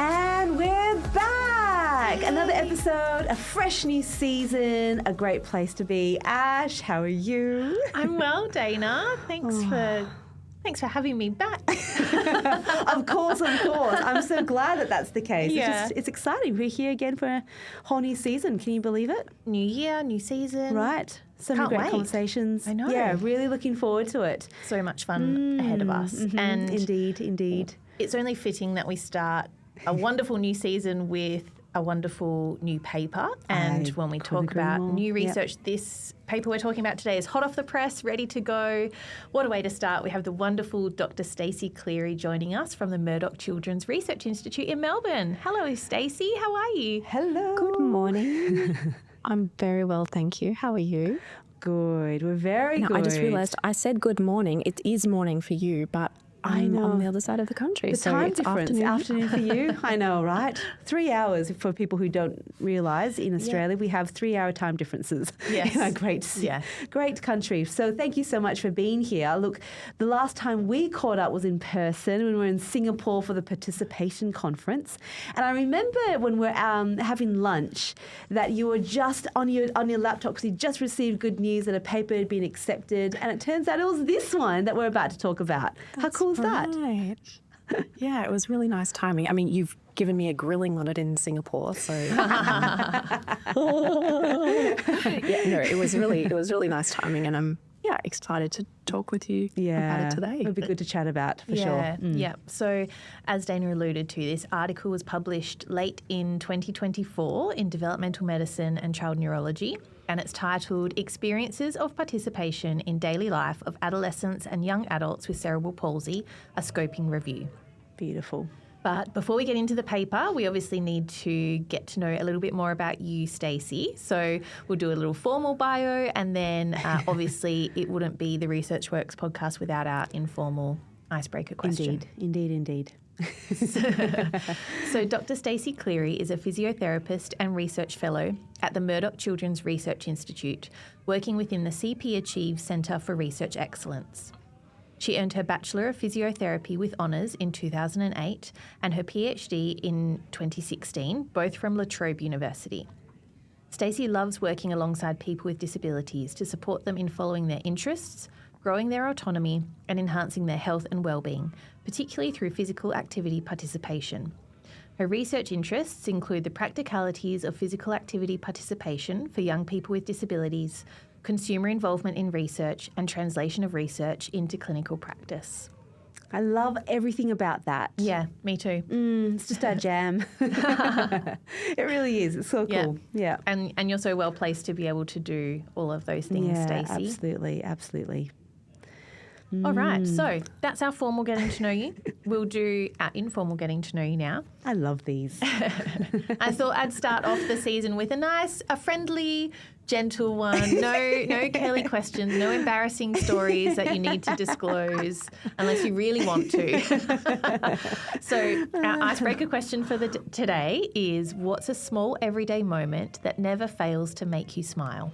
And we're back! Another episode, a fresh new season, a great place to be. Ash, how are you? I'm well, Dinah. Thanks for having me back. Of course. I'm so glad that that's the case. Yeah. It's exciting. We're here again for a whole new season. Can you believe it? New year, new season. Right. So many Can't great wait. conversations. I know. Yeah, really looking forward to it. So much fun ahead of us. Mm-hmm. And Indeed. it's only fitting that we start a wonderful new season with a wonderful new paper. And when we talk about new research, this paper we're talking about today is hot off the press, ready to go. What a way to start. We have the wonderful Dr. Stacey Cleary joining us from the Murdoch Children's Research Institute in Melbourne. Hello, Stacey. How are you? Hello. Good morning. I'm very well, thank you. How are you? Good. We're very good. I just realised I said good morning. It is morning for you, but I'm on the other side of the country. The so time it's difference, afternoon for you. I know, right? 3 hours for people who don't realise in Australia, we have 3 hour time differences in our great country. So thank you so much for being here. Look, the last time we caught up was in person when we were in Singapore for the participation conference. And I remember when we were having lunch that you were just on your laptop because you just received good news that a paper had been accepted. And it turns out it was this one that we're about to talk about. How cool is that? Right. Yeah, it was really nice timing. I mean, you've given me a grilling on it in Singapore, so it was really nice timing, and I'm excited to talk with you about it today. It'll be good to chat about for sure. Yeah. So, as Dana alluded to, this article was published late in 2024 in Developmental Medicine and Child Neurology, and it's titled Experiences of Participation in Daily Life of Adolescents and Young Adults with Cerebral Palsy, a Scoping Review. Beautiful. But before we get into the paper, we obviously need to get to know a little bit more about you, Stacey. So we'll do a little formal bio, and then obviously it wouldn't be the ResearchWorks podcast without our informal icebreaker question. Indeed. So Dr. Stacey Cleary is a physiotherapist and research fellow at the Murdoch Children's Research Institute, working within the CP Achieve Centre for Research Excellence. She earned her Bachelor of Physiotherapy with honours in 2008 and her PhD in 2016, both from La Trobe University. Stacey loves working alongside people with disabilities to support them in following their interests, growing their autonomy and enhancing their health and well-being, particularly through physical activity participation. Her research interests include the practicalities of physical activity participation for young people with disabilities, consumer involvement in research, and translation of research into clinical practice. I love everything about that. Yeah, me too. It's just our jam. It really is. It's so cool. Yeah. And you're so well placed to be able to do all of those things, Stacey. Absolutely. All right, so that's our formal getting to know you. We'll do our informal getting to know you now. I love these. I thought I'd start off the season with a friendly, gentle one. No curly questions, no embarrassing stories that you need to disclose unless you really want to. So our icebreaker question for today is, what's a small everyday moment that never fails to make you smile?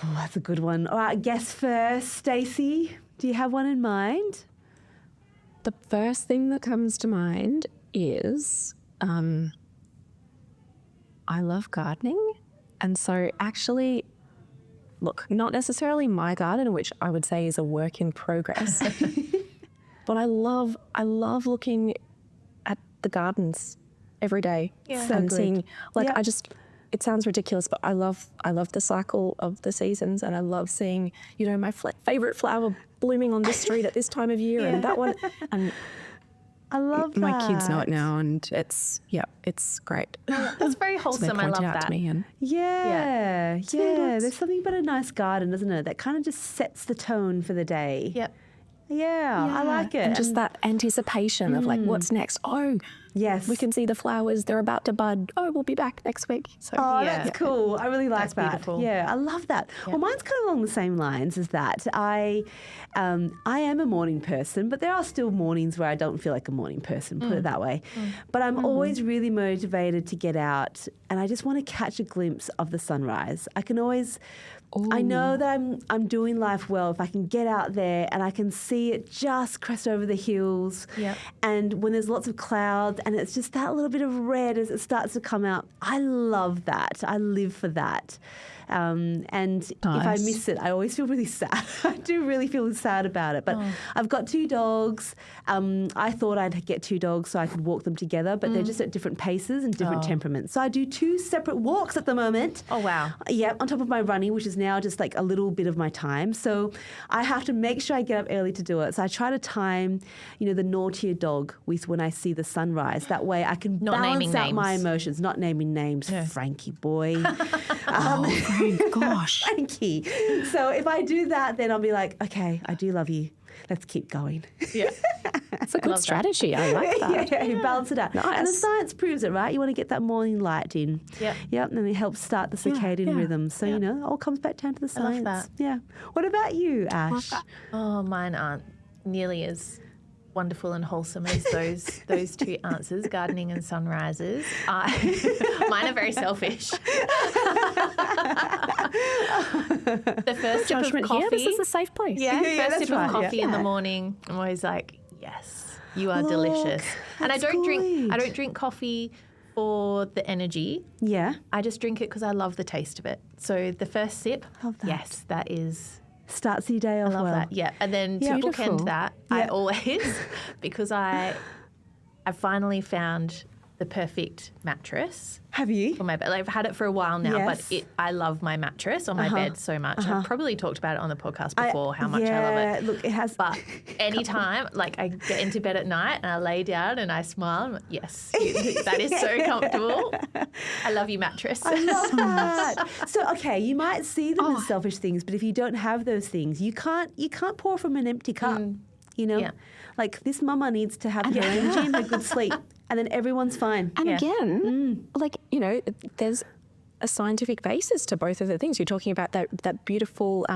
Oh, that's a good one. All right, guess first, Stacey. Do you have one in mind? The first thing that comes to mind is I love gardening. And so actually, look, not necessarily my garden, which I would say is a work in progress, but I love looking at the gardens every day and seeing, it sounds ridiculous, but I love the cycle of the seasons, and I love seeing, my favourite flower blooming on this street at this time of year and that one. And I love that. My kids know it now, and it's great. That's very wholesome. I love that. To me and There's something about a nice garden, isn't it? That kind of just sets the tone for the day. Yep. Yeah, I like it. And just that anticipation of what's next. Oh, yes. We can see the flowers. They're about to bud. Oh, we'll be back next week. So, that's cool. I really like that. Beautiful. Yeah, I love that. Yeah. Well, mine's kind of along the same lines as that. I am a morning person, but there are still mornings where I don't feel like a morning person, put it that way. But I'm always really motivated to get out, and I just want to catch a glimpse of the sunrise. I can always I know that I'm doing life well if I can get out there and I can see it just crest over the hills. Yep. And when there's lots of clouds and it's just that little bit of red as it starts to come out, I love that. I live for that. And if I miss it, I always feel really sad. I do really feel sad about it. But I've got 2 dogs. I thought I'd get 2 dogs so I could walk them together, but they're just at different paces and different temperaments. So I do 2 separate walks at the moment. Oh, wow. Yeah, on top of my running, which is now just like a little bit of my time. So I have to make sure I get up early to do it. So I try to time, the naughtier dog with when I see the sunrise. That way I can balance out my emotions. Not naming names. Yeah. Frankie boy. Gosh. Frankie. So if I do that, then I'll be like, okay, I do love you. Let's keep going. Yeah. It's a good strategy. I like that. Yeah, balance it out. Nice. And the science proves it, right? You want to get that morning light in. Yeah. Yep, and then it helps start the circadian rhythm. So, it all comes back down to the science. I love that. Yeah. What about you, Ash? Oh, mine aren't nearly as wonderful and wholesome as those 2 answers, gardening and sunrises. Mine are very selfish. The first sip of coffee. Here, this is a safe place. Yeah, first sip of coffee in the morning. I'm always like, yes, you are delicious. And I don't drink coffee for the energy. Yeah. I just drink it because I love the taste of it. So the first sip, love that. Yes, that is. Starts your day off I love well. that. Yeah, and then to bookend that, I always, because I finally found the perfect mattress. Have you? For my bed. I've had it for a while now, but I love my mattress on my bed so much. I've probably talked about it on the podcast before, how much I love it. Look, it has. But anytime, I get into bed at night and I lay down and I smile, I'm like, yes, that is so comfortable. I love you, mattress. I love that. So, okay, you might see them as selfish things, but if you don't have those things, you can't pour from an empty cup. Yeah. Like this mama needs to have her energy and her good sleep, and then everyone's fine. And again, there's a scientific basis to both of the things. You're talking about that beautiful,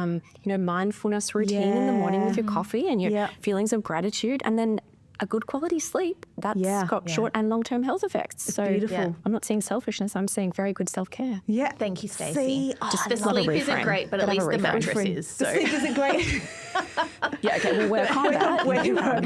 mindfulness routine in the morning with your coffee and your feelings of gratitude, and then a good quality sleep. That's got short and long-term health effects. It's beautiful. I'm not seeing selfishness. I'm seeing very good self-care. Yeah. Thank you, Stacey. Just the sleep isn't great, but at least the mattress is. So. The sleep isn't great. Yeah, okay, we'll work on that. Moving on.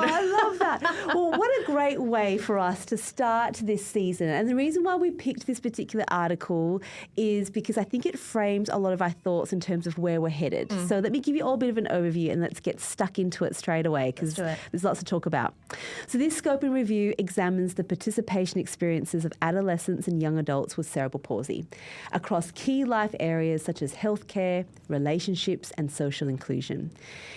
I love that. Well, what a great way for us to start this season. And the reason why we picked this particular article is because I think it frames a lot of our thoughts in terms of where we're headed. So let me give you all a bit of an overview and let's get stuck into it straight away because there's lots to talk about. So this scope and review examines the participation experiences of adolescents and young adults with cerebral palsy across key life areas such as healthcare, relationships and social inclusion.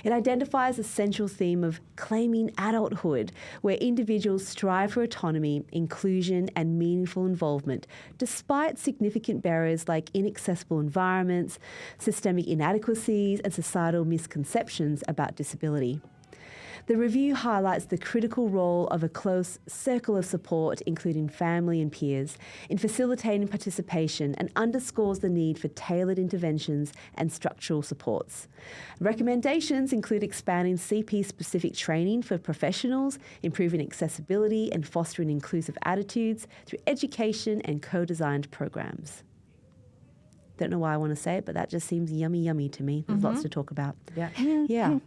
It identifies a central theme of claiming adulthood, where individuals strive for autonomy, inclusion and meaningful involvement, despite significant barriers like inaccessible environments, systemic inadequacies and societal misconceptions about disability. The review highlights the critical role of a close circle of support, including family and peers, in facilitating participation and underscores the need for tailored interventions and structural supports. Recommendations include expanding CP-specific training for professionals, improving accessibility and fostering inclusive attitudes through education and co-designed programs. Don't know why I want to say it, but that just seems yummy to me. There's lots to talk about. Yeah.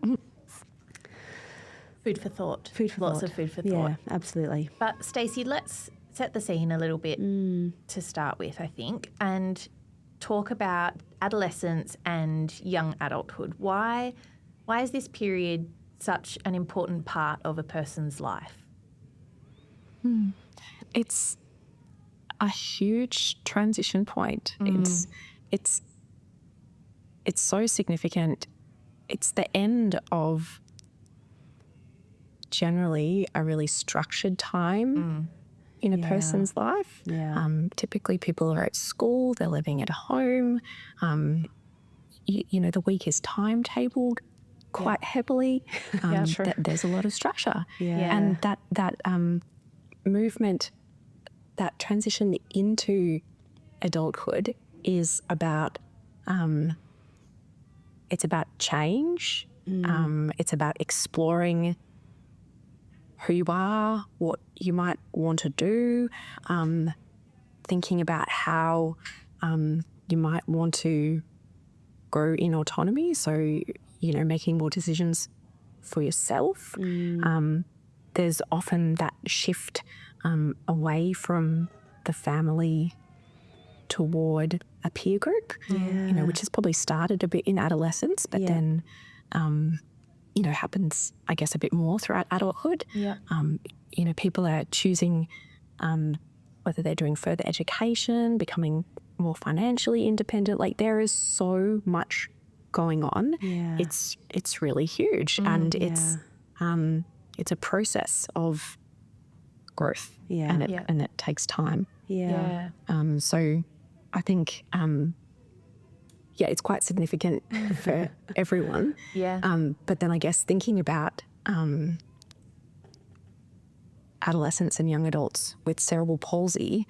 Food for thought. Lots of food for thought. Yeah, absolutely. But Stacey, let's set the scene a little bit to start with, I think, and talk about adolescence and young adulthood. Why is this period such an important part of a person's life? It's a huge transition point. It's so significant. It's the end of generally a really structured time in a person's life. Typically people are at school, they're living at home. The week is timetabled quite heavily. There's a lot of structure. And that movement, that transition into adulthood is about, it's about change. It's about exploring who you are, what you might want to do, thinking about how you might want to grow in autonomy. So, making more decisions for yourself. There's often that shift away from the family toward a peer group, which has probably started a bit in adolescence, but then, happens, I guess, a bit more throughout adulthood. Yeah. People are choosing whether they're doing further education, becoming more financially independent. Like, there is so much going on. Yeah. It's really huge, and it's a process of growth, and it takes time. So I think it's quite significant for everyone. But then I guess thinking about adolescents and young adults with cerebral palsy,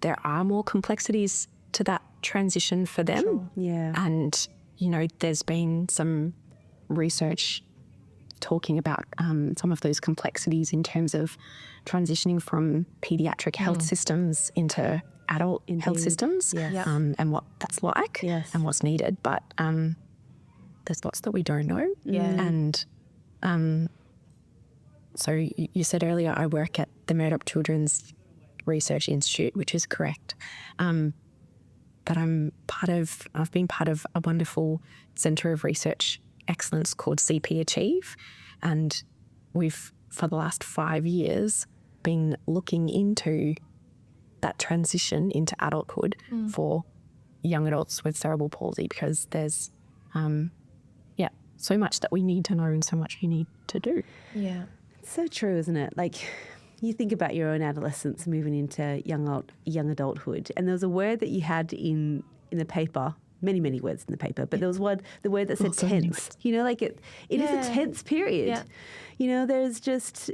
there are more complexities to that transition for them. Sure. Yeah. And, there's been some research talking about some of those complexities in terms of transitioning from pediatric health systems into adult health systems, and what that's like and what's needed. But there's lots that we don't know. And so you said earlier, I work at the Murdoch Children's Research Institute, which is correct. But I've been part of a wonderful centre of research excellence called CP Achieve, and we've, for the last 5 years, been looking into that transition into adulthood for young adults with cerebral palsy, because there's so much that we need to know and so much you need to do. Yeah. It's so true, isn't it? Like, you think about your own adolescence moving into young adulthood, and there was a word that you had in the paper, many words in the paper, but there was the word that said tense. It is a tense period. There's just,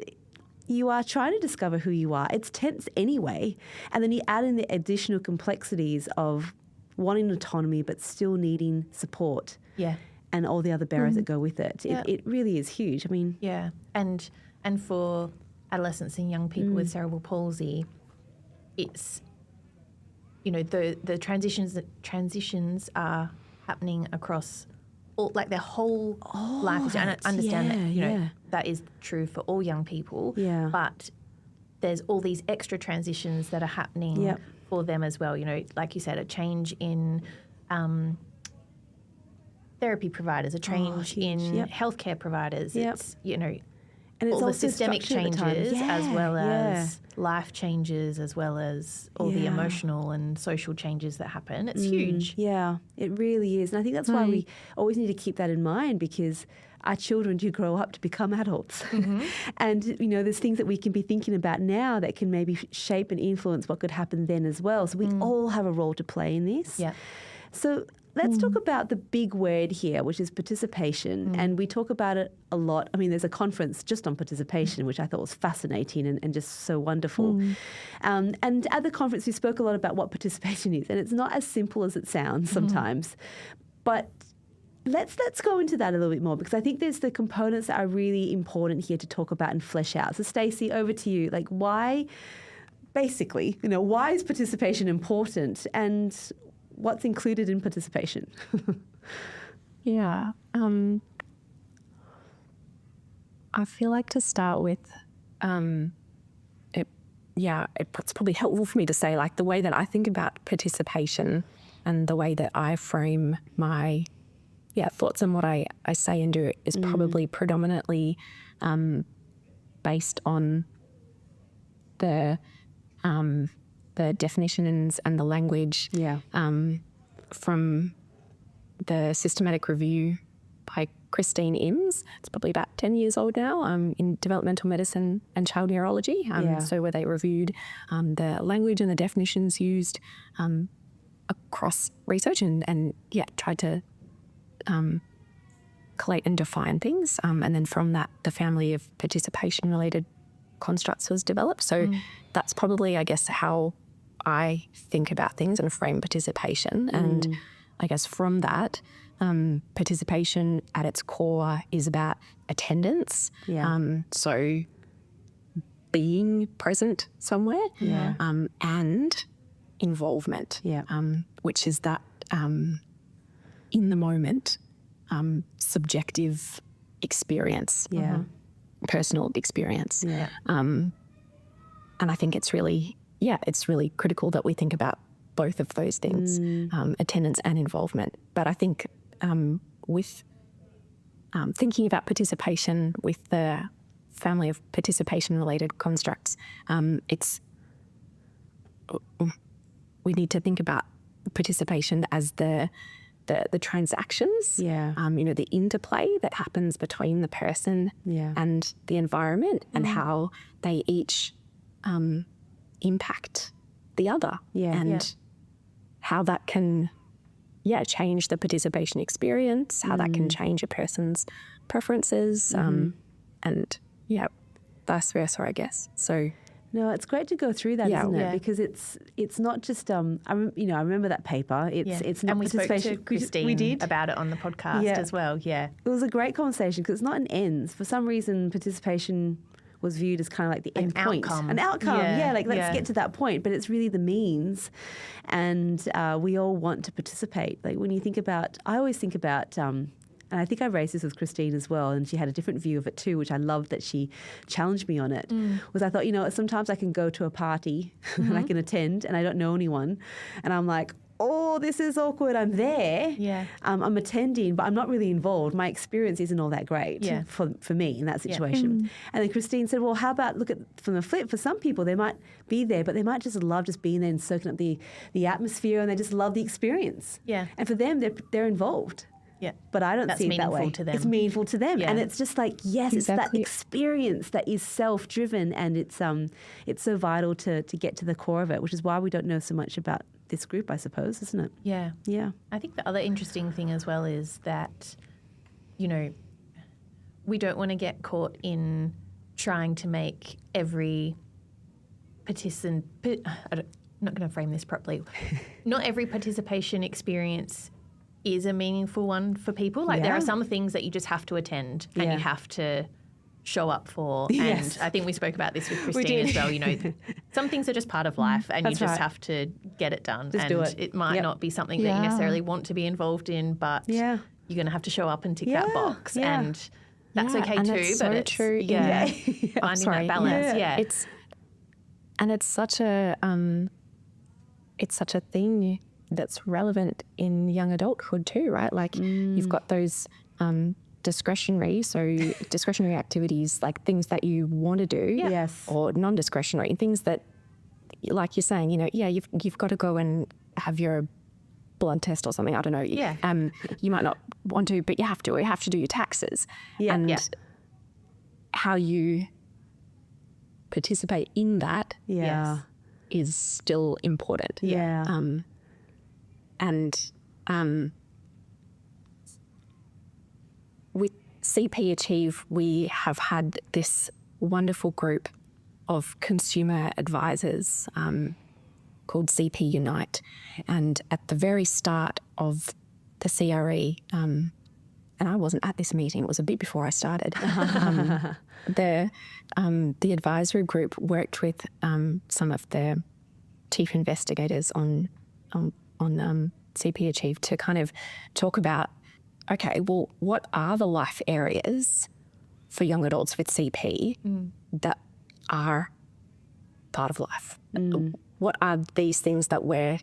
you are trying to discover who you are. It's tense anyway, and then you add in the additional complexities of wanting autonomy but still needing support. And all the other barriers that go with it. It really is huge. I mean, and for adolescents and young people with cerebral palsy, it's, the transitions are happening across all, like, their whole life. And I understand that that is true for all young people. But there's all these extra transitions that are happening for them as well. Like you said, a change in therapy providers, a change in healthcare providers. It's, and it's all the systemic changes as well as life changes, as well as all the emotional and social changes that happen. It's huge. Yeah, it really is. And I think that's why we always need to keep that in mind, because our children do grow up to become adults. And, there's things that we can be thinking about now that can maybe shape and influence what could happen then as well. So we all have a role to play in this. So let's talk about the big word here, which is participation. And we talk about it a lot. I mean, there's a conference just on participation, which I thought was fascinating and just so wonderful. And at the conference, we spoke a lot about what participation is. And it's not as simple as it sounds sometimes. But let's go into that a little bit more, because I think there's the components that are really important here to talk about and flesh out. So, Stacey, over to you. Like, why, basically, why is participation important, and what's included in participation? I feel like to start with, it's probably helpful for me to say, like, the way that I think about participation and the way that I frame my thoughts and what I say and do is probably predominantly based on the definitions and the language from the systematic review by Christine Imms. It's probably about 10 years old now, in developmental medicine and child neurology. So where they reviewed the language and the definitions used across research and tried to collate and define things. And then from that, the family of participation-related constructs was developed. So that's probably, I guess, how I think about things and frame participation. And I guess from that, participation at its core is about attendance. So being present somewhere and involvement, Yeah. which is that in the moment, subjective experience, personal experience. Yeah. And I think it's really critical that we think about both of those things, attendance and involvement. But I think with thinking about participation with the family of participation-related constructs, we need to think about participation as the transactions, the interplay that happens between the person and the environment, and how they each impact the other, and how that can change the participation experience, how that can change a person's preferences, and vice versa, I guess. So no, it's great to go through that, isn't it? Because it's not just I remember that paper. It's not, and we spoke participation. to Christine we did. about it on the podcast as well. Yeah, it was a great conversation because it's not an ends. For some reason, participation was viewed as kind of like the end point, an outcome. Let's get to that point, but it's really the means, and we all want to participate. Like when you think about, I always think about. And I think I raised this with Christine as well, and she had a different view of it too, which I loved that she challenged me on it, was I thought, sometimes I can go to a party and I can attend and I don't know anyone, and I'm like, oh, this is awkward. I'm there. Yeah. I'm attending, but I'm not really involved. My experience isn't all that great for me in that situation. And then Christine said, well, how about look at from the flip? For some people, they might be there, but they might just love just being there and soaking up the atmosphere, and they just love the experience. Yeah. And for them, they're involved. Yeah. But I don't see it that way. To them. It's meaningful to them. Yeah. And it's just like, yes, it's that experience that is self-driven, and it's so vital to get to the core of it, which is why we don't know so much about this group, I suppose, isn't it? Yeah. Yeah. I think the other interesting thing as well is that, we don't want to get caught in trying to make every participant, I'm not going to frame this properly, not every participation experience is a meaningful one for people. Like there are some things that you just have to attend and you have to show up for. Yes. And I think we spoke about this with Christine as well. Some things are just part of life, and you just have to get it done. Just do it. It might not be something that you necessarily want to be involved in, but you're going to have to show up and tick that box. Yeah. And that's okay and too. It's but so it's true. Finding that balance. Yeah. It's such a thing that's relevant in young adulthood too, right? Like you've got those discretionary activities, like things that you want to do, or non-discretionary things that, like you're saying, you've got to go and have your blood test or something. I don't know. Yeah. You might not want to, but you have to. You have to do your taxes. Yeah. And how you participate in that is still important. Yeah. And with CP Achieve, we have had this wonderful group of consumer advisors called CP Unite. And at the very start of the CRE, and I wasn't at this meeting, it was a bit before I started, the advisory group worked with some of the chief investigators on CP Achieve to kind of talk about, okay, well, what are the life areas for young adults with CP that are part of life? What are these things that we're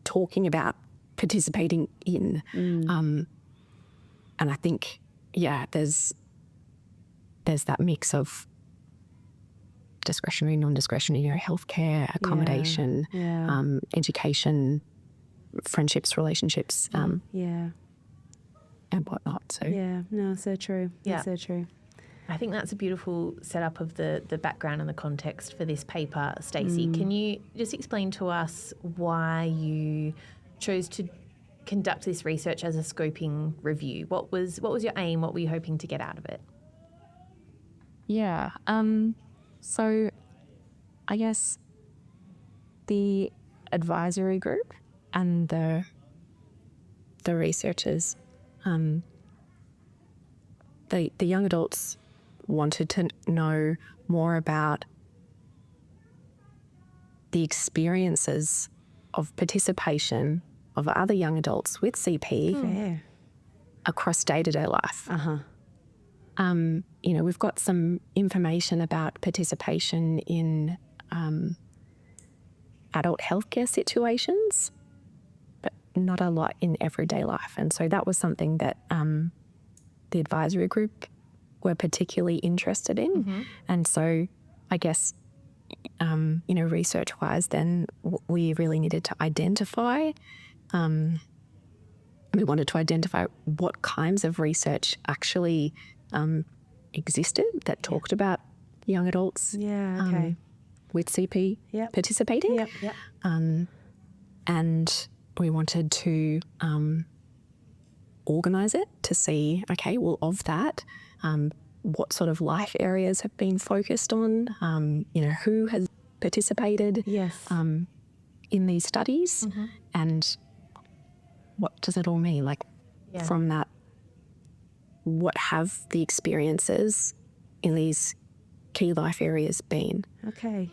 talking about participating in? And I think, there's that mix of discretionary, non-discretionary, healthcare, accommodation, education, friendships, relationships, and whatnot. So so true. Yeah, so true. I think that's a beautiful setup of the background and the context for this paper, Stacey. Can you just explain to us why you chose to conduct this research as a scoping review? What was your aim? What were you hoping to get out of it? Yeah. So I guess the advisory group and the researchers, the young adults wanted to know more about the experiences of participation of other young adults with CP across day-to-day life. We've got some information about participation in adult healthcare situations, but not a lot in everyday life. And so that was something that the advisory group were particularly interested in. And so I guess, research-wise then we really needed to identify, we wanted to identify what kinds of research actually existed that talked about young adults with CP participating. And we wanted to organise it to see, okay, well, of that, what sort of life areas have been focused on, who has participated in these studies, and what does it all mean? Like from that, what have the experiences in these key life areas been? Okay.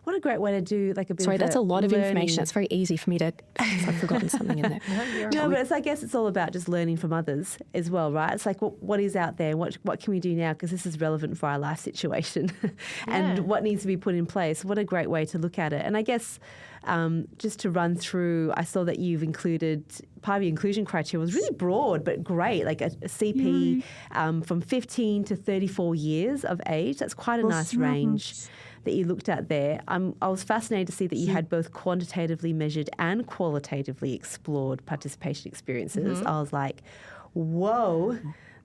What a great way to do like a bit that's a lot of information. It's very easy for me to, if I've forgotten something in there. No, but I guess it's all about just learning from others as well, right? It's like what is out there? What can we do now? Because this is relevant for our life situation and what needs to be put in place. What a great way to look at it. And I guess just to run through, I saw that you've included, part of your inclusion criteria was really broad but great, like a CP from 15 to 34 years of age. That's quite a nice range that you looked at there. I was fascinated to see that you had both quantitatively measured and qualitatively explored participation experiences. I was like, whoa,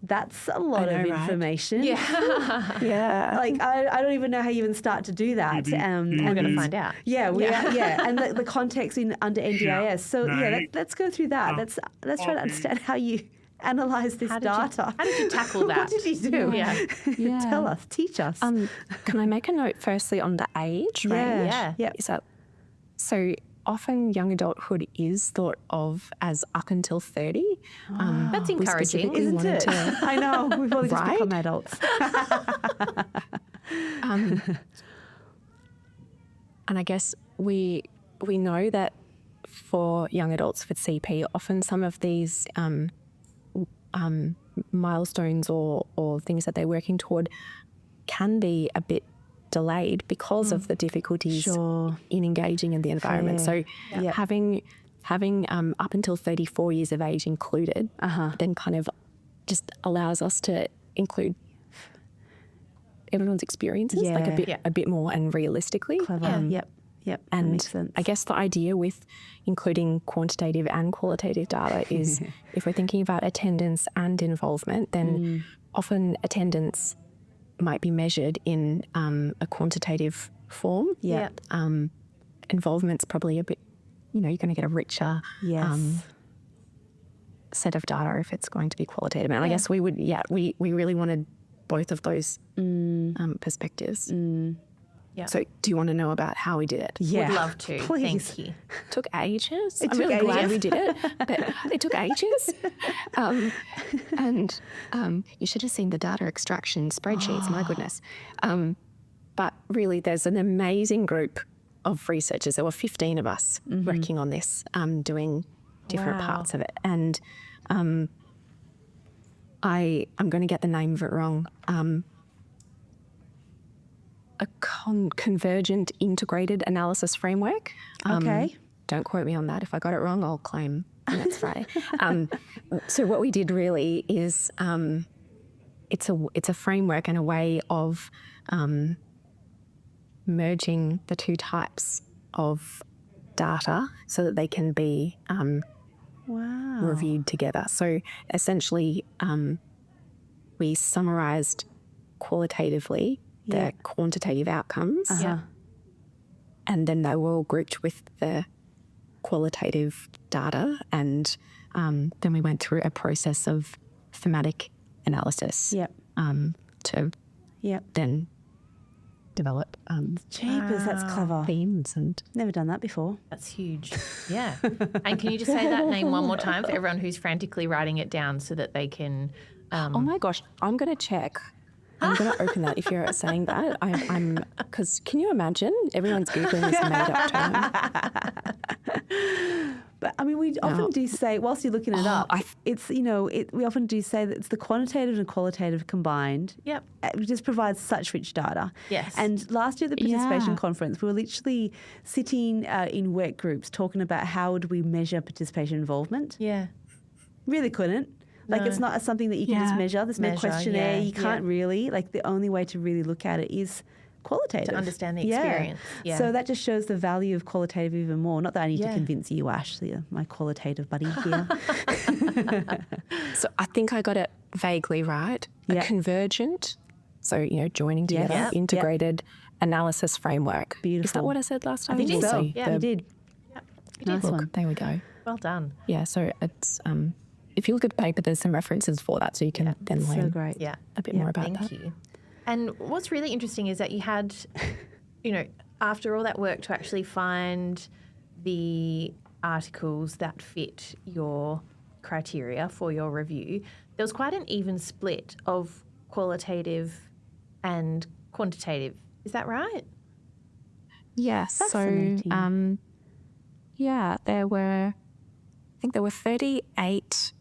that's a lot of information. Right? Yeah. Like, I don't even know how you even start to do that. We're going to find out. Yeah, we are. Yeah, and the context under NDIS. So, let's go through that. Let's try to understand how you analyse this data. How did you tackle that? What did you do? Tell us, teach us. Can I make a note firstly on the age range? Yeah. Is that, so often young adulthood is thought of as up until 30. That's encouraging, isn't it? I know, we've all just become adults. And I guess we know that for young adults with CP, often some of these milestones or things that they're working toward can be a bit delayed because of the difficulties in engaging in the environment. So having up until 34 years of age included then kind of just allows us to include everyone's experiences like a bit more and realistically. Clever. Yep, and that makes sense. I guess the idea with including quantitative and qualitative data is if we're thinking about attendance and involvement, then often attendance might be measured in a quantitative form. Involvement's probably a bit, you're going to get a richer set of data if it's going to be qualitative. And I guess we would, we really wanted both of those perspectives. Yeah. So do you want to know about how we did it? Yeah. Would love to. Please. Thank you. Took ages. I'm really glad we did it, but it took ages. And you should have seen the data extraction spreadsheets, my goodness. But really there's an amazing group of researchers. There were 15 of us working on this, doing different parts of it. And I'm going to get the name of it wrong. A convergent integrated analysis framework. Okay. Don't quote me on that. If I got it wrong, I'll claim that's right. So what we did really is it's a framework and a way of merging the two types of data so that they can be reviewed together. So essentially we summarised qualitatively the quantitative outcomes, and then they were all grouped with the qualitative data, and then we went through a process of thematic analysis to then develop Jeepers, that's clever. themes. And Never done that before. That's huge. Yeah. And can you just say that name one more time for everyone who's frantically writing it down so that they can... oh my gosh, I'm going to check. I'm going to open that if you're saying that. Because can you imagine? Everyone's Googling this made-up term. But I mean, we often do say, whilst you're looking it up, we often do say that it's the quantitative and qualitative combined. Yep. It just provides such rich data. Yes. And last year at the participation conference, we were literally sitting in work groups talking about how would we measure participation involvement. Yeah. Really couldn't. Like, it's not something that you can just measure. There's no questionnaire. You can't really. Like, the only way to really look at it is qualitative. To understand the experience. Yeah. So that just shows the value of qualitative even more. Not that I need to convince you, Ash, my qualitative buddy here. So I think I got it vaguely right. A convergent, so, joining together, integrated analysis framework. Beautiful. Is that what I said last time? I think so. Yeah, you did. Yep. Nice one. There we go. Well done. Yeah, so it's if you look at the paper, there's some references for that, so you can then learn a bit more about that. Thank you. And what's really interesting is that you had, after all that work to actually find the articles that fit your criteria for your review, there was quite an even split of qualitative and quantitative. Is that right? Yes. Fascinating. So, there were 38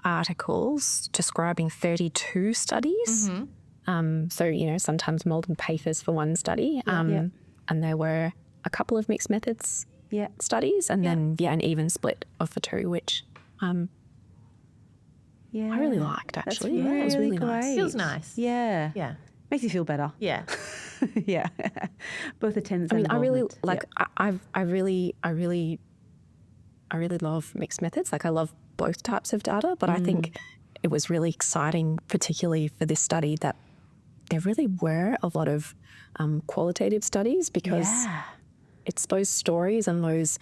articles describing 32 studies. Mm-hmm. So, sometimes multiple papers for one study. And there were a couple of mixed methods studies and then, an even split of the two, which I really liked, actually. That's It was really great. nice. Feels nice. Yeah. Yeah. Makes you feel better. Yeah. Yeah. Both attendance I mean, and I really, involvement. I really love mixed methods. Like, I love both types of data, but I think it was really exciting, particularly for this study, that there really were a lot of qualitative studies because it's those stories and those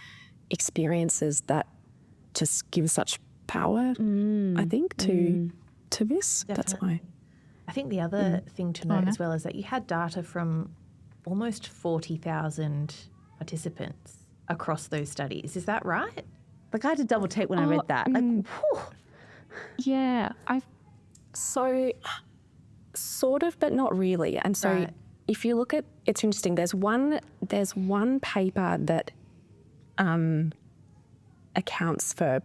experiences that just give such power, I think, to this. Definitely. That's why. I think the other thing to note as well is that you had data from almost 40,000 participants across those studies. Is that right? Like, I had to double take when I read that. Like, whew. Yeah, so sort of, but not really. And so if you look at, it's interesting. There's one paper that accounts for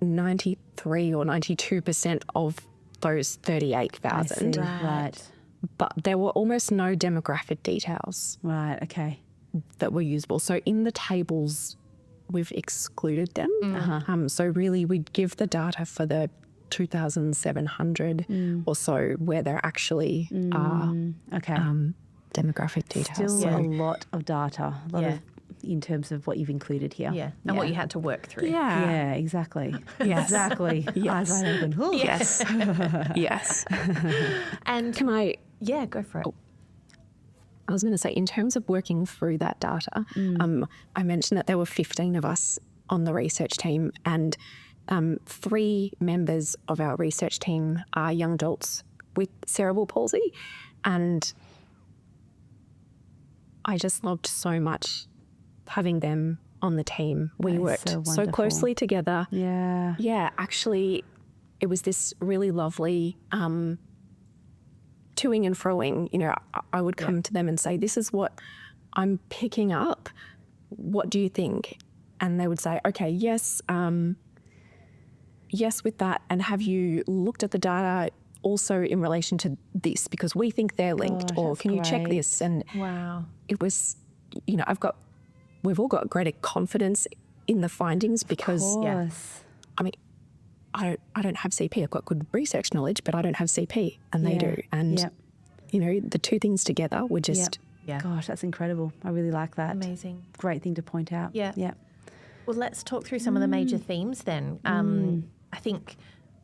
93 or 92% of those 38,000. Right. But there were almost no demographic details Right, okay. that were usable. So in the tables, we've excluded them. So really, we'd give the data for the 2,700 or so where there actually are demographic details. Still a lot of data, a lot of in terms of what you've included here. Yeah, and what you had to work through. Yeah, exactly. Yes. Exactly. Yes. Eyes wide open. Ooh. Yes. Yes. And Can I... Yeah, go for it. I was going to say, in terms of working through that data, I mentioned that there were 15 of us on the research team, and 3 members of our research team are young adults with cerebral palsy. And I just loved so much having them on the team. We worked so closely together. Yeah. Yeah, actually, it was this really lovely toing and froing. I would come to them and say, this is what I'm picking up. What do you think? And they would say, okay, yes, yes with that. And have you looked at the data also in relation to this? Because we think they're linked. Or can you check this? And it was, we've all got greater confidence in the findings because, I mean, I don't have CP. I've got good research knowledge, but I don't have CP, and they do. And, the two things together were just... Yeah. Gosh, that's incredible. I really like that. Amazing. Great thing to point out. Yeah. Well, let's talk through some of the major themes then. I think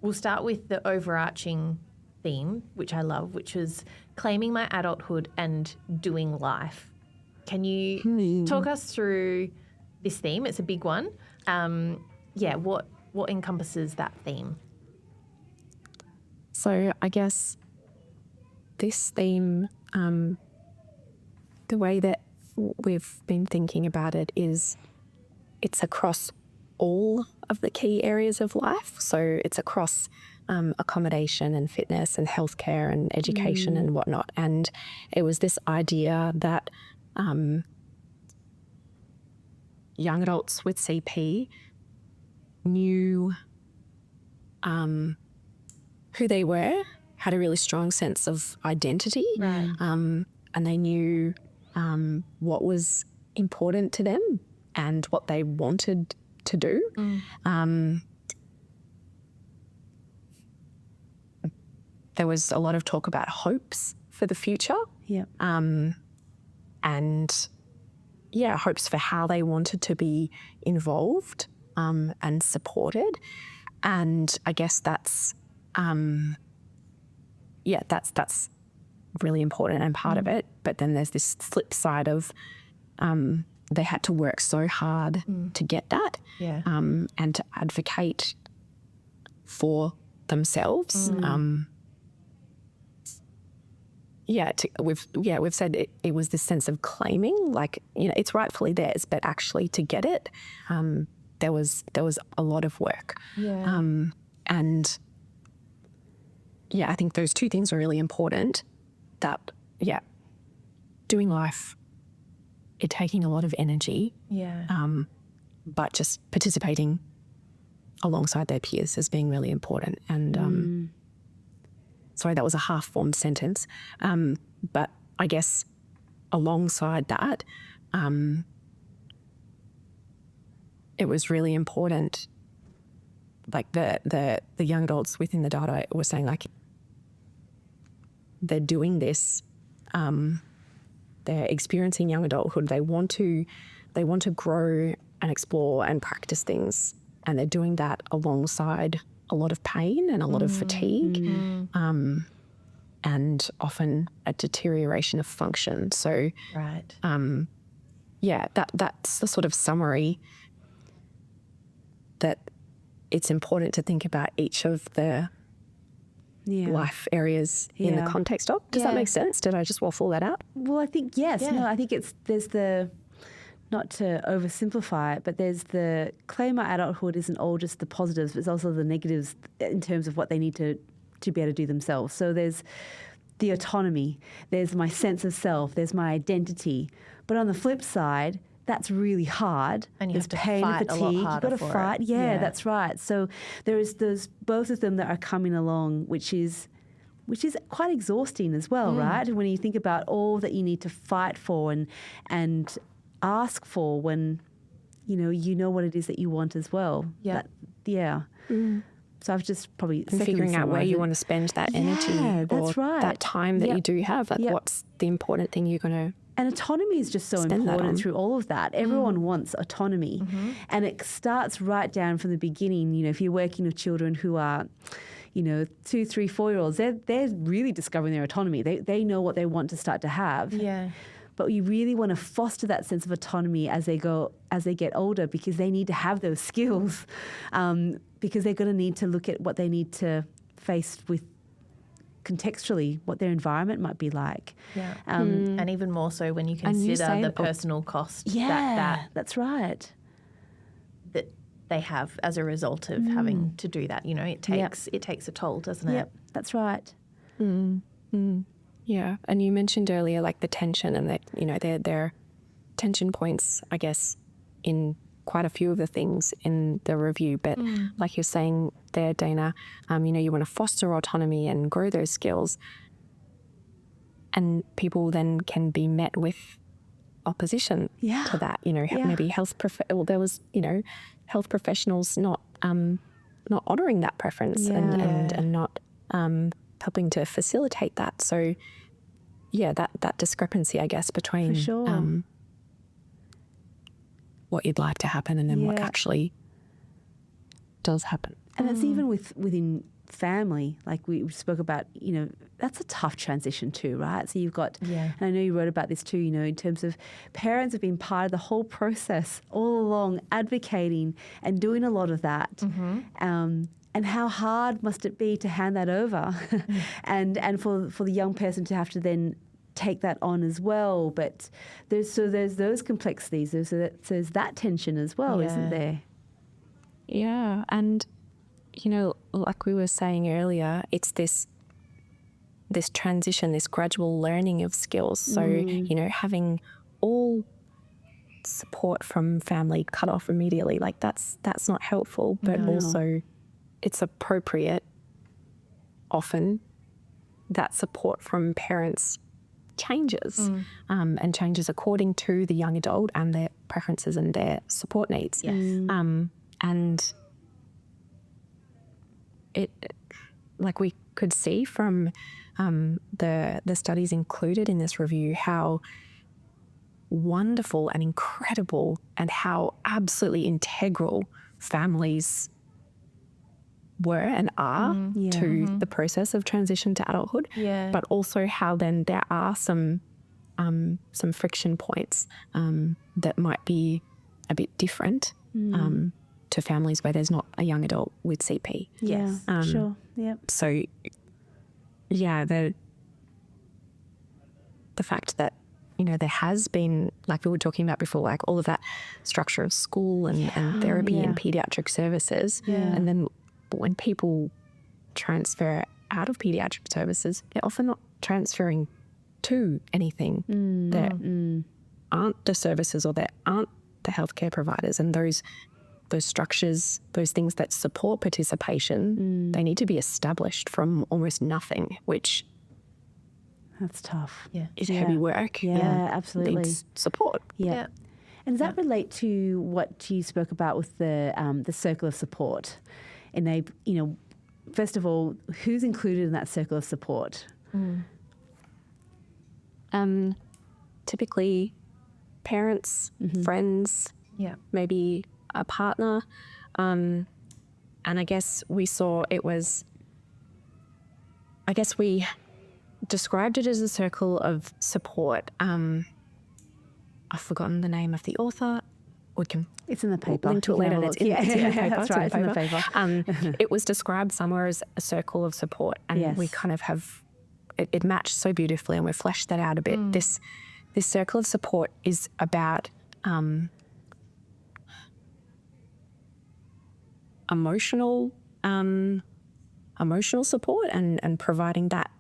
we'll start with the overarching theme, which I love, which was claiming my adulthood and doing life. Can you talk us through this theme? It's a big one. What encompasses that theme? So I guess this theme, the way that we've been thinking about it is it's across all of the key areas of life. So it's across accommodation and fitness and healthcare and education and whatnot. And it was this idea that young adults with CP knew who they were, had a really strong sense of identity, and they knew what was important to them and what they wanted to do. There was a lot of talk about hopes for the future. Hopes for how they wanted to be involved and supported. And I guess that's really important and part of it. But then there's this flip side of they had to work so hard to get that and to advocate for themselves. We've said it was this sense of claiming, like, it's rightfully theirs, but actually to get it, there was a lot of work. I think those two things are really important. That doing life, it taking a lot of energy. But just participating alongside their peers as being really important. And sorry, that was a half-formed sentence. But I guess alongside that, it was really important, like the young adults within the data were saying, like, they're doing this, they're experiencing young adulthood, they want to grow and explore and practice things, and they're doing that alongside a lot of pain and a lot of fatigue, and often a deterioration of function. So, that's the sort of summary, that it's important to think about each of the life areas in the context of. Does that make sense? Did I just waffle that out? Well, I think, yes. No, I think there's the, not to oversimplify it, but there's the claim our adulthood isn't all just the positives, but it's also the negatives in terms of what they need to be able to do themselves. So there's the autonomy, there's my sense of self, there's my identity. But on the flip side, that's really hard. And you there's have to pain fight and fatigue. a lot harder. You've got to fight. Yeah, that's right. So there's both of them that are coming along, which is quite exhausting as well, right? And when you think about all that you need to fight for and ask for, when you know what it is that you want as well. So I've just probably figuring out where you want to spend that energy, that's right, that time that you do have. Like, what's the important thing you're going to. And autonomy is just so important through all of that. Everyone wants autonomy. And it starts right down from the beginning. If you're working with children who are, 2, 3, 4-year-olds, they're really discovering their autonomy. They know what they want to start to have. But you really want to foster that sense of autonomy as they get older, because they need to have those skills, because they're going to need to look at what they need to face with contextually, what their environment might be like. And even more so when you consider the personal cost that's right, that they have as a result of having to do that. It takes a toll, doesn't it? That's right. Yeah, and you mentioned earlier, like, the tension, and that there are tension points, I guess, in quite a few of the things in the review. But like you're saying there, Dinah, you want to foster autonomy and grow those skills, and people then can be met with opposition to that. Maybe health professionals not honouring that preference and not helping to facilitate that. So that discrepancy, I guess, between what you'd like to happen and then what actually does happen. And it's even within family, like we spoke about, that's a tough transition too, right? So you've got, and I know you wrote about this too, in terms of parents have been part of the whole process all along, advocating and doing a lot of that. And how hard must it be to hand that over, and for the young person to have to then take that on as well. But there's those complexities. There's that tension as well, isn't there? Yeah, and you know, like we were saying earlier, it's this transition, this gradual learning of skills. So, you know, having all support from family cut off immediately, like that's not helpful, but also it's appropriate often that support from parents changes and changes according to the young adult and their preferences and their support needs. Yes. And it, like we could see from the studies included in this review, how wonderful and incredible and how absolutely integral families were and are to the process of transition to adulthood, but also how then there are some friction points that might be a bit different to families where there's not a young adult with CP. Yes, sure. Yep. So, yeah, the fact that, you know, there has been, like we were talking about before, like all of that structure of school and therapy and paediatric services, and then when people transfer out of paediatric services, they're often not transferring to anything that aren't the services or that aren't the healthcare providers. And those structures, those things that support participation, they need to be established from almost nothing, which that's tough. Is heavy work. Yeah, absolutely. Needs support. Yeah. And does that relate to what you spoke about with the circle of support? And they, you know, first of all, who's included in that circle of support? Typically parents, friends, maybe a partner. And I guess we described it as a circle of support. I've forgotten the name of the author. We can It's in the paper. Link to it later. It's in the paper. That's right. It's in the paper. It was described somewhere as a circle of support, and we kind of have it matched so beautifully, and we've fleshed that out a bit. This circle of support is about emotional support and providing that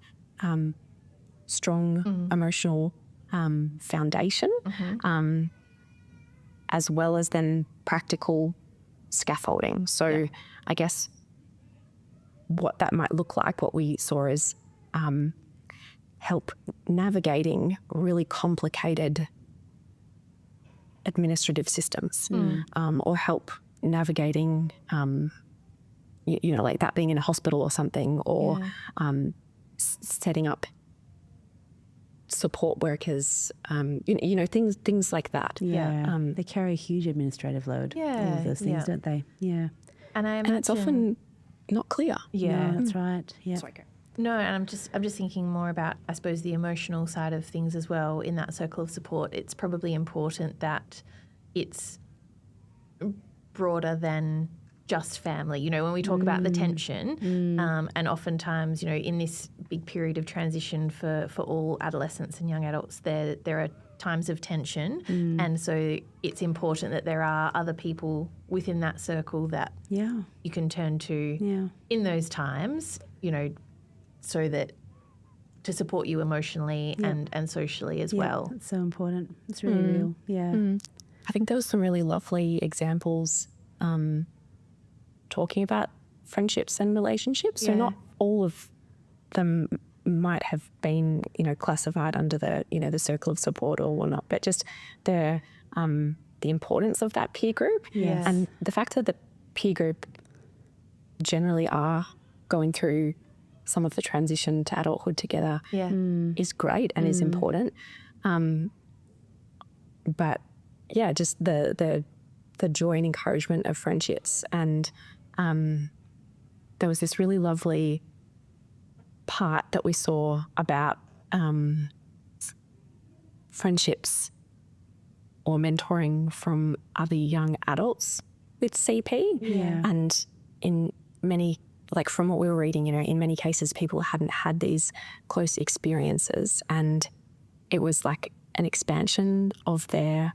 strong emotional foundation, as well as then practical scaffolding. So I guess what that might look like, what we saw is help navigating really complicated administrative systems, or help navigating, you know, like that being in a hospital or something, or setting up support workers, you know, things like that. They carry a huge administrative load. All of those things, don't they? Yeah. And it's often not clear. No, that's right. Yeah. Sorry, go. No, and I'm just thinking more about, I suppose, the emotional side of things as well. In that circle of support, it's probably important that it's broader than just family. You know, when we talk about the tension, and oftentimes, you know, in this big period of transition for all adolescents and young adults, there are times of tension, and so it's important that there are other people within that circle that you can turn to in those times, you know, so that to support you emotionally and socially as well. That's so important. It's really real. Yeah. I think there was some really lovely examples talking about friendships and relationships. So not all of them might have been, you know, classified under the, you know, the circle of support or whatnot, but just the importance of that peer group and the fact that the peer group generally are going through some of the transition to adulthood together is great and is important. But yeah, just the joy and encouragement of friendships. And there was this really lovely part that we saw about friendships or mentoring from other young adults with CP. And in many, like from what we were reading, you know, in many cases people hadn't had these close experiences, and it was like an expansion of their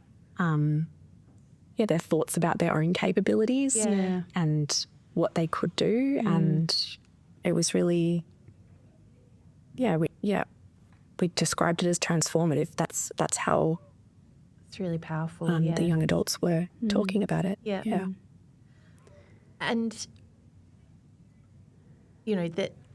thoughts about their own capabilities and what they could do, and it was really, we described it as transformative. That's how it's really powerful. The young adults were talking about it. Yeah. And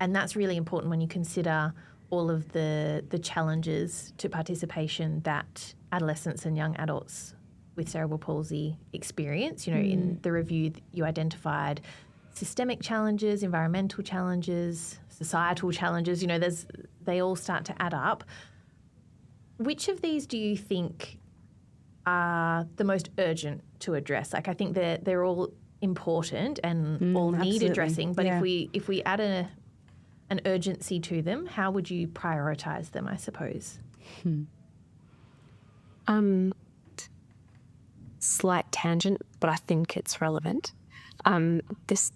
and that's really important when you consider all of the challenges to participation that adolescents and young adults with cerebral palsy experience. In the review, you identified systemic challenges, environmental challenges, societal challenges. They all start to add up. Which of these do you think are the most urgent to address? Like, I think they're all important and all need addressing. But if we add an urgency to them, how would you prioritise them, I suppose? Slight tangent, but I think it's relevant. This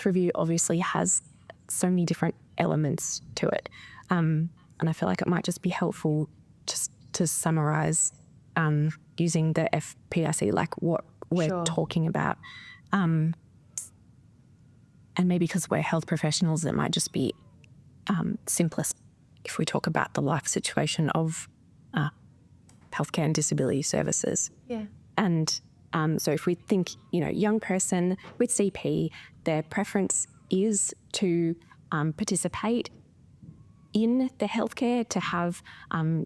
review obviously has so many different elements to it. And I feel like it might just be helpful just to summarise using the FPIC, like what we're talking about. And maybe because we're health professionals, it might just be simplest if we talk about the life situation of healthcare and disability services. Yeah. And so if we think, young person with CP, their preference is to participate in the healthcare, to have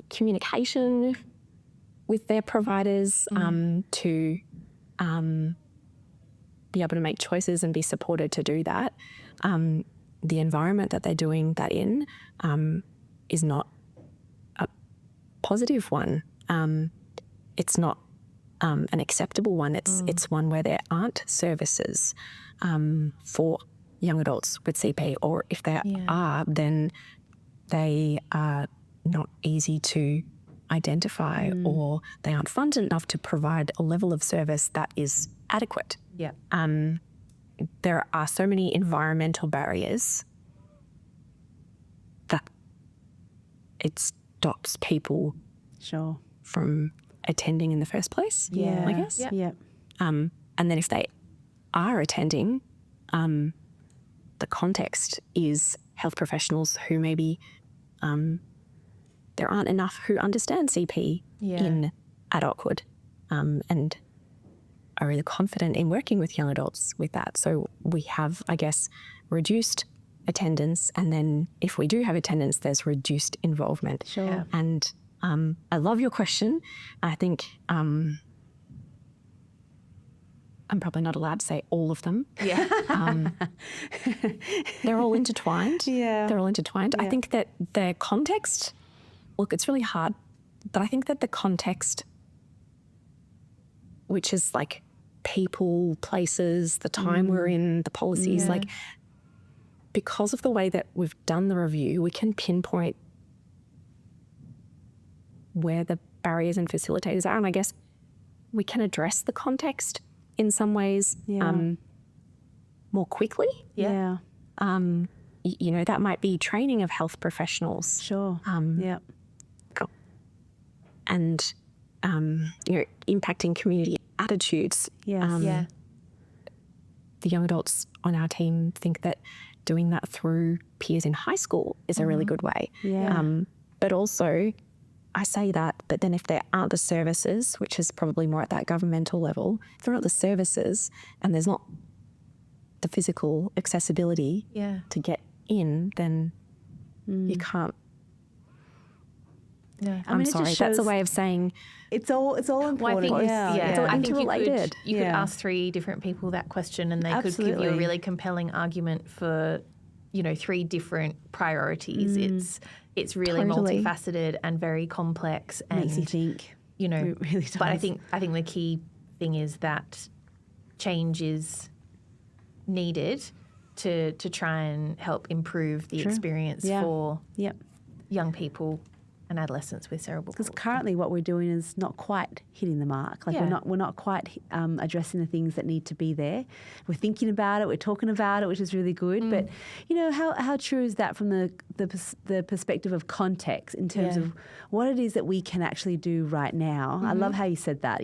communication with their providers, to be able to make choices and be supported to do that. The environment that they're doing that in is not a positive one. It's not an acceptable one. It's one where there aren't services for young adults with CP, or if there are, then they are not easy to identify, or they aren't funded enough to provide a level of service that is adequate. Yeah. There are so many environmental barriers that it stops people from attending in the first place. Yeah. I guess. Yeah. And then if they are attending, the context is health professionals who maybe there aren't enough who understand CP in adulthood and are really confident in working with young adults with that. So we have, I guess, reduced attendance, and then if we do have attendance, there's reduced involvement. Sure. Yeah. And I love your question. I think I'm probably not allowed to say all of them. Yeah. They're all intertwined. Yeah. They're all intertwined. Yeah. I think that the context, look, it's really hard, but I think that the context, which is like people, places, the time we're in, the policies, like because of the way that we've done the review, we can pinpoint where the barriers and facilitators are. And I guess we can address the context in some ways more quickly. Yeah. That might be training of health professionals. Sure. And, impacting community attitudes. Yes. The young adults on our team think that doing that through peers in high school is a really good way. Yeah. But also, I say that, but then if there aren't the services, which is probably more at that governmental level, if there aren't the services and there's not the physical accessibility to get in, then you can't. Yeah. I'm sorry, that's a way of saying it's all important. Well, I think, it's all interrelated. You could ask 3 different people that question, and they could give you a really compelling argument for, 3 different priorities. It's really multifaceted and very complex, and makes you think. It really does. But I think the key thing is that change is needed to try and help improve the experience for young people and adolescents with cerebral palsy. Because currently what we're doing is not quite hitting the mark. Like we're not quite addressing the things that need to be there. We're thinking about it, we're talking about it, which is really good. But how true is that from the perspective of context in terms of what it is that we can actually do right now? I love how you said that.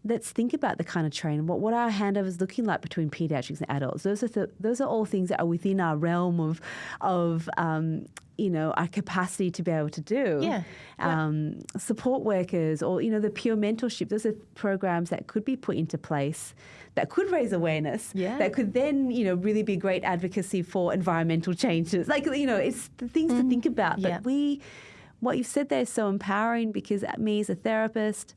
let's think about the kind of training, what our handovers looking like between pediatrics and adults. Those are all things that are within our realm of our capacity to be able to do. Support workers, or the peer mentorship. Those are programs that could be put into place that could raise awareness. That could then really be great advocacy for environmental changes. It's the things to think about. But what you've said there is so empowering, because me as a therapist,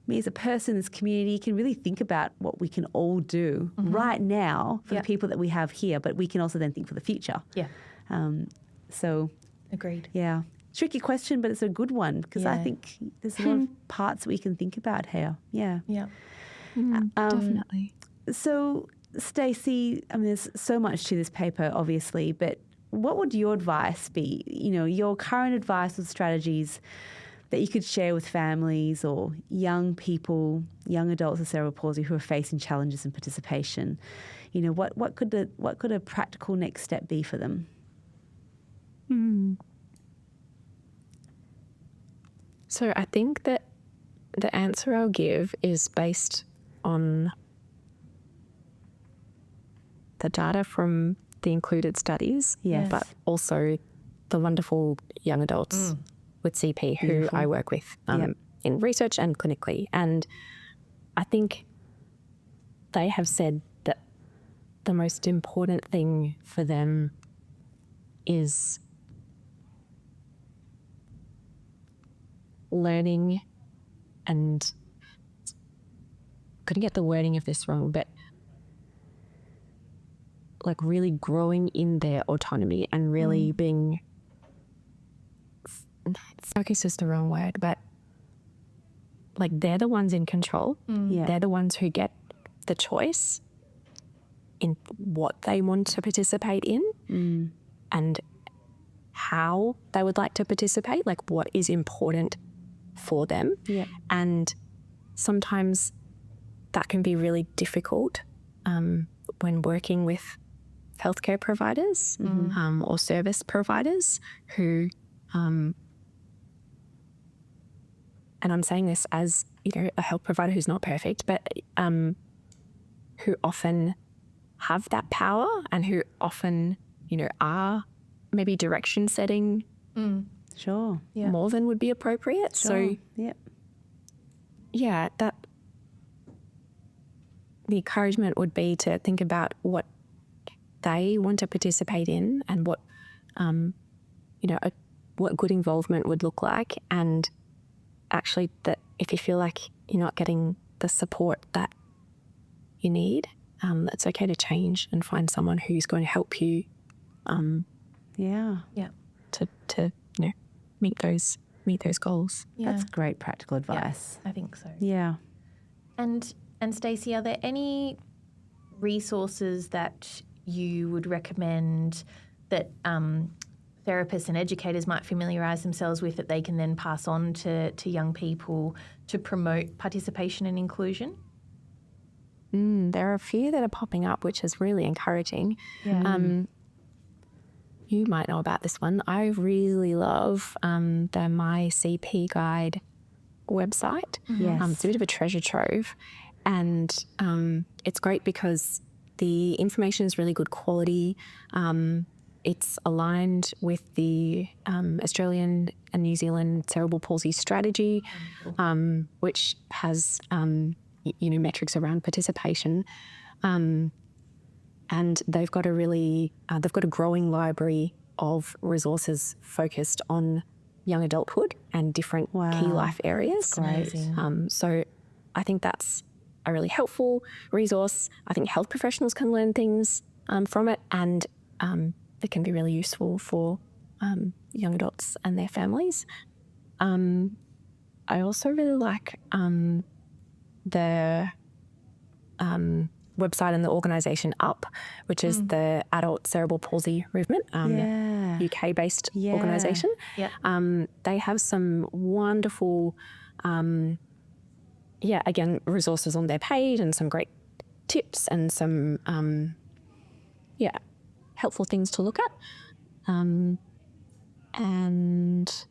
me as a person, this community, can really think about what we can all do right now for the people that we have here, but we can also then think for the future. So agreed. Yeah. Tricky question, but it's a good one, because I think there's a lot of parts we can think about here. Yeah. Definitely. So, Stacey, there's so much to this paper, obviously, but what would your advice be? Your current advice or strategies that you could share with families or young people, young adults with cerebral palsy who are facing challenges in participation. What could a practical next step be for them? So I think that the answer I'll give is based on the data from the included studies, but also the wonderful young adults with CP who I work with in research and clinically. And I think they have said that the most important thing for them is learning, and couldn't get the wording of this wrong, but really growing in their autonomy and really being, focus is the wrong word, but they're the ones in control. They're the ones who get the choice in what they want to participate in and how they would like to participate, what is important for them. And sometimes that can be really difficult when working with healthcare providers or service providers who, and I'm saying this as a health provider who's not perfect, but who often have that power and who often are maybe direction setting more than would be appropriate. So that the encouragement would be to think about what they want to participate in and what what good involvement would look like, and actually that if you feel like you're not getting the support that you need, it's okay to change and find someone who's going to help you to meet those goals. That's great practical advice. I think so. And Stacey, are there any resources that you would recommend that therapists and educators might familiarise themselves with that they can then pass on to young people to promote participation and inclusion? There are a few that are popping up, which is really encouraging. You might know about this one. I really love the My CP Guide website. It's a bit of a treasure trove, and it's great because the information is really good quality. It's aligned with the Australian and New Zealand cerebral palsy strategy, which has metrics around participation, and they've got a growing library of resources focused on young adulthood and different key life areas. That's great. So I think that's a really helpful resource. I think health professionals can learn things from it, and it can be really useful for young adults and their families. I also really like the website and the organisation UP, which is the Adult Cerebral Palsy Movement, UK-based organisation. They have some wonderful, again, resources on their page and some great tips and some, helpful things to look at. And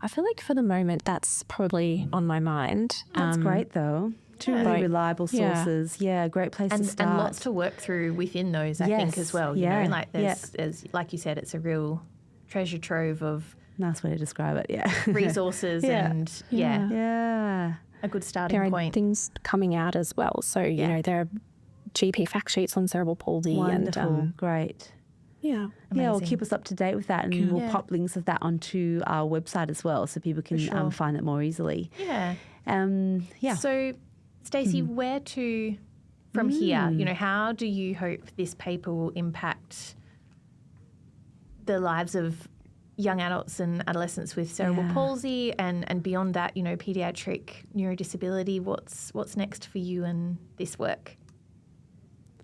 I feel like for the moment that's probably on my mind. That's great though. Two really reliable sources. Yeah, great place to start. And lots to work through within those, I think, as well. You know, like there's, like you said, it's a real treasure trove of... Nice way to describe it, resources and, a good starting point. There are things coming out as well. So, you know, there are GP fact sheets on cerebral palsy. Wonderful. And, great. Yeah. Amazing. Yeah, well, keep us up to date with that, and we'll pop links of that onto our website as well so people can find it more easily. Yeah. Yeah. So, Stacey, where to from here? You know, how do you hope this paper will impact the lives of young adults and adolescents with cerebral palsy and beyond that, you know, paediatric neurodisability? What's next for you and this work?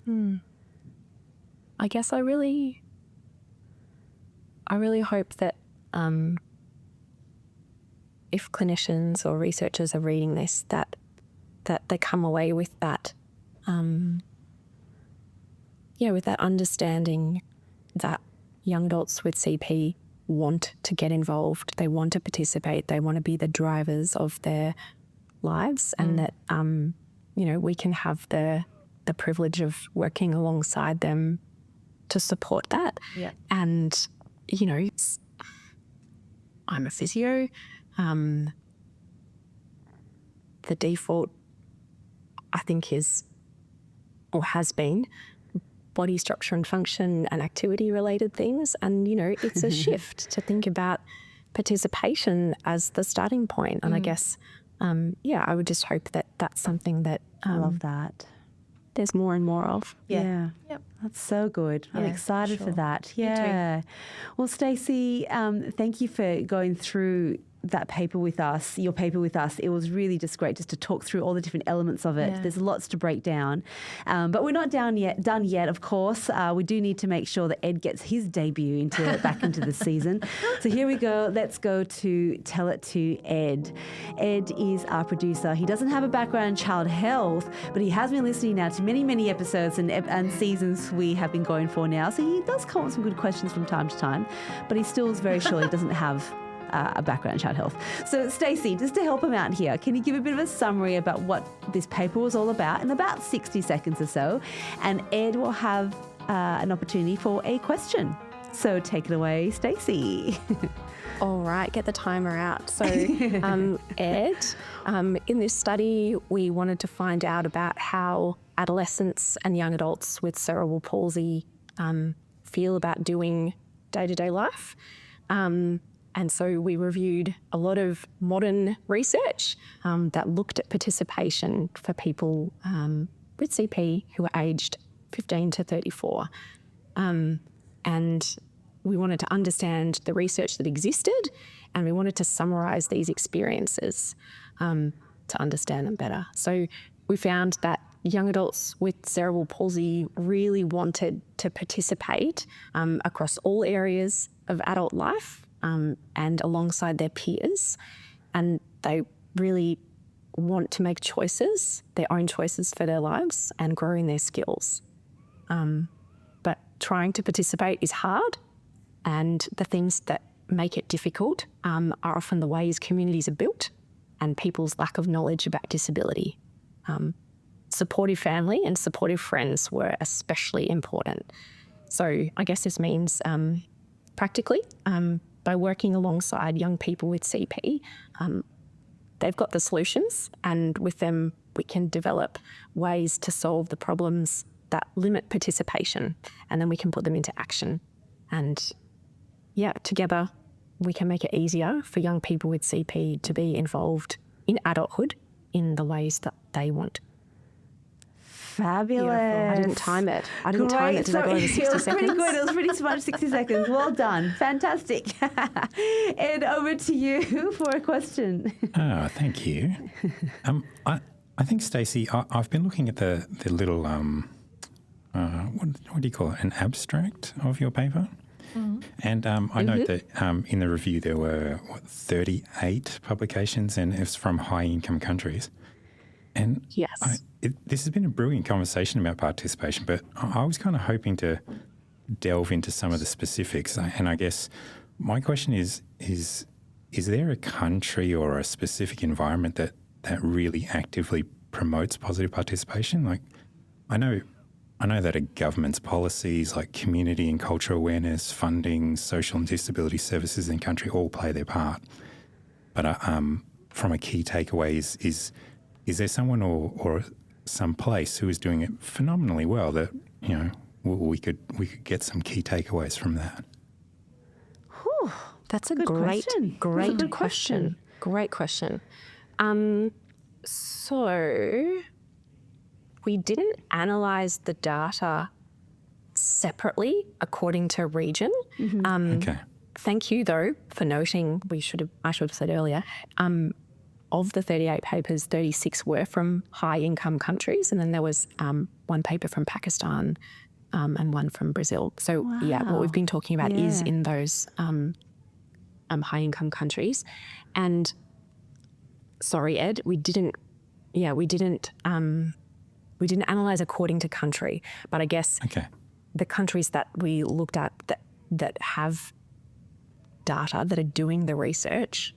I guess I really hope that if clinicians or researchers are reading this, that they come away with that, with that understanding that young adults with CP want to get involved, they want to participate, they want to be the drivers of their lives, and that we can have the privilege of working alongside them to support that. Yeah. And I'm a physio. The default, I think, is or has been body structure and function and activity related things. And, it's a shift to think about participation as the starting point. And I guess, I would just hope that that's something that... I love that. There's more and more of. Yeah. Yep. That's so good. I'm excited for that. Yeah. Well, Stacey, thank you for going through that paper with us, your paper with us. It was really just great just to talk through all the different elements of it. There's lots to break down. But we're not done yet, of course. We do need to make sure that Ed gets his debut back into the season. So here we go. Let's go to Tell It to Ed. Ed is our producer. He doesn't have a background in child health, but he has been listening now to many, many episodes and seasons we have been going for now. So he does come up with some good questions from time to time, but he still is very sure he doesn't have a background in child health. So, Stacey, just to help him out here, can you give a bit of a summary about what this paper was all about in about 60 seconds or so? And Ed will have an opportunity for a question. So take it away, Stacey. All right, get the timer out. So, Ed, in this study, we wanted to find out about how adolescents and young adults with cerebral palsy feel about doing day-to-day life. And so we reviewed a lot of modern research that looked at participation for people with CP who are aged 15 to 34. And we wanted to understand the research that existed, and we wanted to summarise these experiences to understand them better. So we found that young adults with cerebral palsy really wanted to participate across all areas of adult life, and alongside their peers, and they really want to make choices, their own choices for their lives, and grow in their skills. But trying to participate is hard, and the things that make it difficult are often the ways communities are built and people's lack of knowledge about disability. Supportive family and supportive friends were especially important. So I guess this means practically, by working alongside young people with CP, they've got the solutions, and with them we can develop ways to solve the problems that limit participation, and then we can put them into action. And together we can make it easier for young people with CP to be involved in adulthood in the ways that they want. Fabulous. Beautiful. I didn't time it. Did I go over 60 seconds? Pretty good. It was pretty much 60 seconds. Well done. Fantastic. Ed, over to you for a question. Oh, thank you. I think, Stacey, I've been looking at the little, what do you call it, an abstract of your paper. Mm-hmm. And I note that in the review there were, 38 publications, and it's from high-income countries. And yes. This has been a brilliant conversation about participation, but I was kind of hoping to delve into some of the specifics. And I guess my question is is there a country or a specific environment that really actively promotes positive participation? Like, I know that a government's policies like community and cultural awareness, funding, social and disability services in country all play their part. But from a key takeaway is there someone or some place who is doing it phenomenally well that, you know, we could get some key takeaways from that? Whew, that's a good great question. Great question. Great question. So we didn't analyse the data separately according to region. Okay. Thank you, though, for noting. I should have said earlier. Of the 38 papers, 36 were from high-income countries, and then there was one paper from Pakistan and one from Brazil. So, what we've been talking about is in those high-income countries. And sorry, Ed, we didn't analyse according to country, but I guess the countries that we looked at that have data, that are doing the research,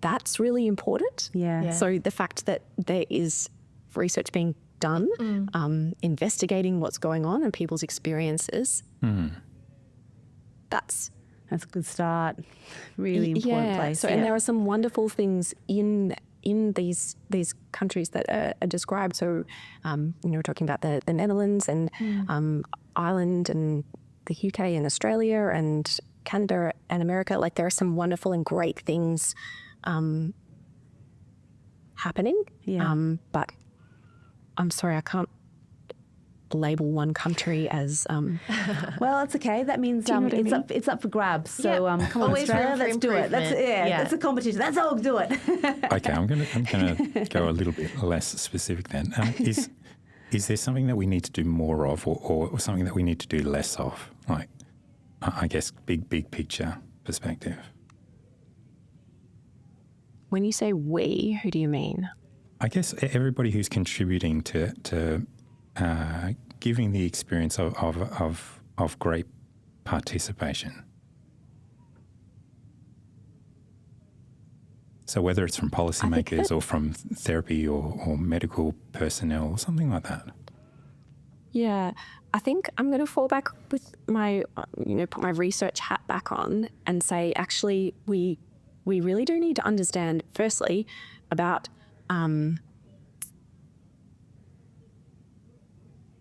that's really important. Yeah. So the fact that there is research being done, investigating what's going on and people's experiences, that's a good start. Really important place. So, and there are some wonderful things in these countries that are described. So, we're talking about the Netherlands and Ireland and the UK and Australia and Canada and America. Like, there are some wonderful and great things happening. But I'm sorry, I can't label one country as well, it's okay. That means it's up for grabs. So come on, Australia, let's do it. That's a competition. That's all. Do it. Okay, I'm gonna go a little bit less specific then. Is there something that we need to do more of, or something that we need to do less of? Like, I guess big picture perspective. When you say we, who do you mean? I guess everybody who's contributing to giving the experience of great participation. So whether it's from policymakers or from therapy or medical personnel or something like that. Yeah, I think I'm going to fall back with my, put my research hat back on and say, actually, we really do need to understand, firstly, about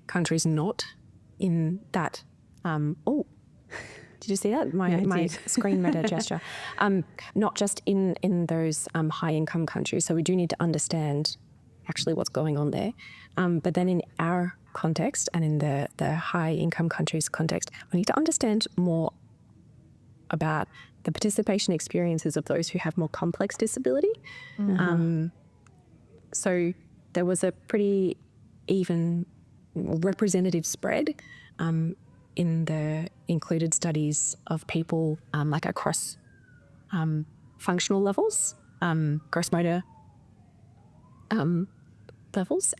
countries not in that. Did you see that? My screen made a gesture. Not just in those high-income countries. So we do need to understand actually what's going on there. But then in our context and in the high-income countries context, we need to understand more about the participation experiences of those who have more complex disability. So there was a pretty even representative spread in the included studies of people like across functional levels, gross motor levels,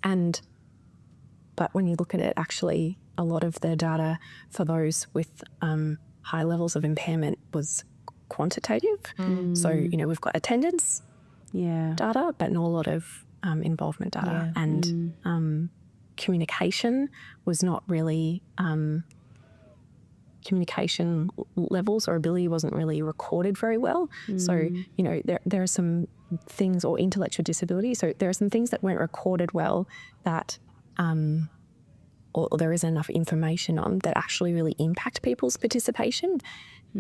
but when you look at it, actually a lot of the data for those with high levels of impairment was quantitative. So, we've got attendance data, but not a lot of involvement data. And communication was not really, communication levels or ability wasn't really recorded very well. So, there are some things, or intellectual disability. So there are some things that weren't recorded well that, or there isn't enough information on that actually really impact people's participation.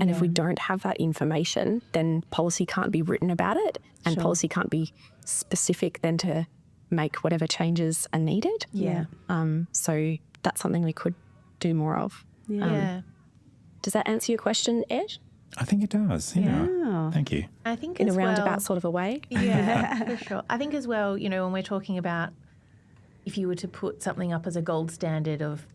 And if we don't have that information, then policy can't be written about it, and policy can't be specific then to make whatever changes are needed. So that's something we could do more of. Does that answer your question, Ed? I think it does. Yeah. Thank you. I think in a roundabout sort of a way. Yeah, for sure. I think as well, when we're talking about if you were to put something up as a gold standard of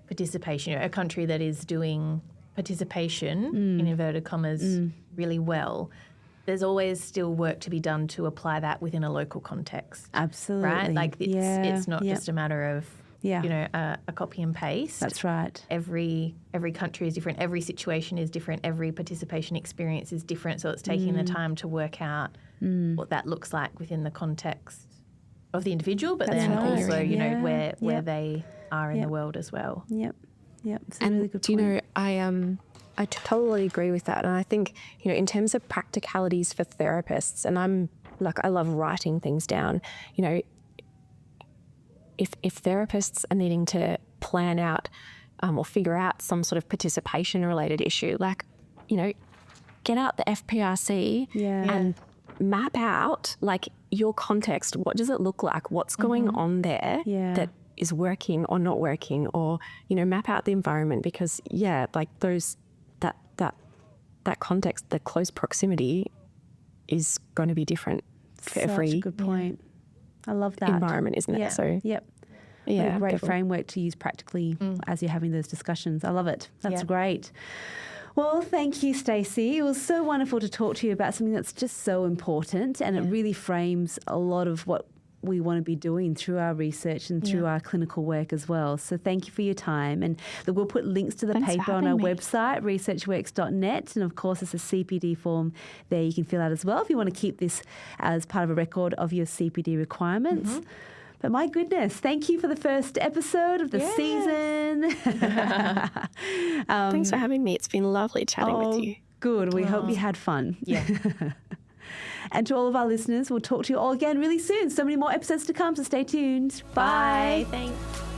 participation, a country that is doing participation, in inverted commas, really well, there's always still work to be done to apply that within a local context. Absolutely. Right? Like it's not just a matter of a copy and paste. That's right. Every country is different. Every situation is different. Every participation experience is different. So it's taking the time to work out what that looks like within the context of the individual, but then also, where they are in the world as well. Yep. It's a really good point. I totally agree with that. And I think, in terms of practicalities for therapists, and I love writing things down, if therapists are needing to plan out or figure out some sort of participation related issue, get out the FPRC and map out your context. What does it look like? What's going on there that is working or not working, or, map out the environment, because that context, the close proximity is going to be different for every Such a good point. I love that. environment, isn't it? So what a great framework to use practically as you're having those discussions. I love it. That's great. Well, thank you, Stacey. It was so wonderful to talk to you about something that's just so important, and it really frames a lot of what we want to be doing through our research and through our clinical work as well. So thank you for your time. And we'll put links to the paper on our website, researchworks.net. And of course, there's a CPD form there you can fill out as well if you want to keep this as part of a record of your CPD requirements. But my goodness, thank you for the first episode of the season. Thanks for having me. It's been lovely chatting with you. Good. We hope you had fun. Yeah. And to all of our listeners, we'll talk to you all again really soon. So many more episodes to come, so stay tuned. Bye. Thanks.